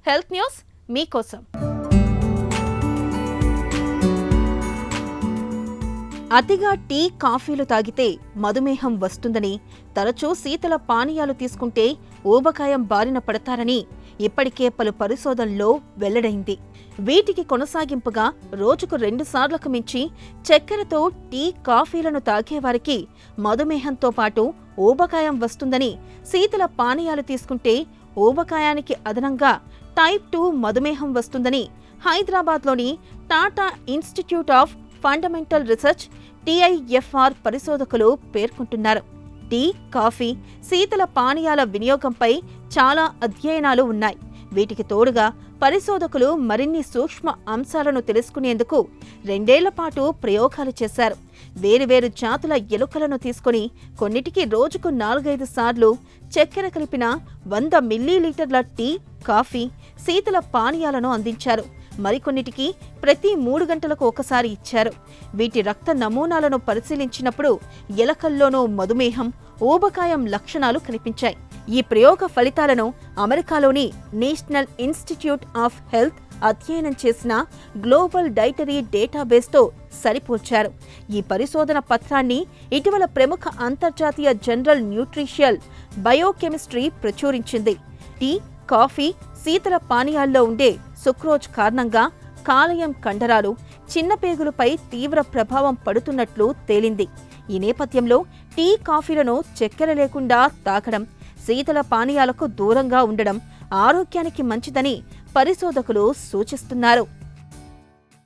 Health news మీకోసం. అతిగా tea, కాఫీలు తాగితే మధుమేహం వస్తుందని, తరచూ శీతల పానీయాలు తీసుకుంటే ఊబకాయం బారిన పడతారని ఇప్పటికే పలు పరిశోధనల్లో వెల్లడైంది. వీటికి కొనసాగింపుగా రోజుకు 2 సార్లకు మించి చక్కెరతో టీ, కాఫీలను తాగేవారికి మధుమేహంతో పాటు ఊబకాయం వస్తుందని, శీతల పానీయాలు తీసుకుంటే ఊబకాయానికి అదనంగా టైప్ 2 మధుమేహం వస్తుందని హైదరాబాద్లోని Tata institute of fundamental research TIFR పరిశోధకులు పేర్కొంటున్నారు. టీ, కాఫీ, శీతల పానీయాల వినియోగంపై చాలా అధ్యయనాలు ఉన్నాయి. వీటికి తోడుగా పరిశోధకులు మరిన్ని సూక్ష్మ అంశాలను తెలుసుకునేందుకు 2 ఏళ్ల పాటు ప్రయోగాలు చేశారు. వేరువేరు జాతుల ఎలుకలను తీసుకుని కొన్నిటికి రోజుకు 4-5 సార్లు చక్కెర కలిపిన 100 మిల్లీలీటర్ల టీ, కాఫీ, శీతల పానీయాలను అందించారు. మరికొన్నిటికి ప్రతి 3 గంటలకు ఒకసారి ఇచ్చారు. వీటి రక్త నమూనాలను పరిశీలించినప్పుడు ఎలకల్లోనూ మధుమేహం, ఊబకాయం లక్షణాలు కనిపించాయి. ఈ ప్రయోగ ఫలితాలను అమెరికాలోని నేషనల్ ఇన్స్టిట్యూట్ ఆఫ్ హెల్త్ అధ్యయనం చేసిన గ్లోబల్ డైటరీ డేటాబేస్తో సరిపోల్చారు. ఈ పరిశోధన పత్రాన్ని ఇటీవల ప్రముఖ అంతర్జాతీయ జర్నల్ న్యూట్రిషియల్ బయోకెమిస్ట్రీ ప్రచురించింది. టీ, కాఫీ, శీతల పానీయాల్లో ఉండే సుక్రోజ్ కారణంగా కాలేయం కండరాలు, చిన్న పేగులపై తీవ్ర ప్రభావం పడుతున్నట్లు తేలింది. ఈ నేపథ్యంలో టీ, కాఫీలను చక్కెర లేకుండా తాగడం, శీతల పానీయాలకు దూరంగా ఉండడం ఆరోగ్యానికి మంచిదని పరిశోధకులు సూచిస్తున్నారు.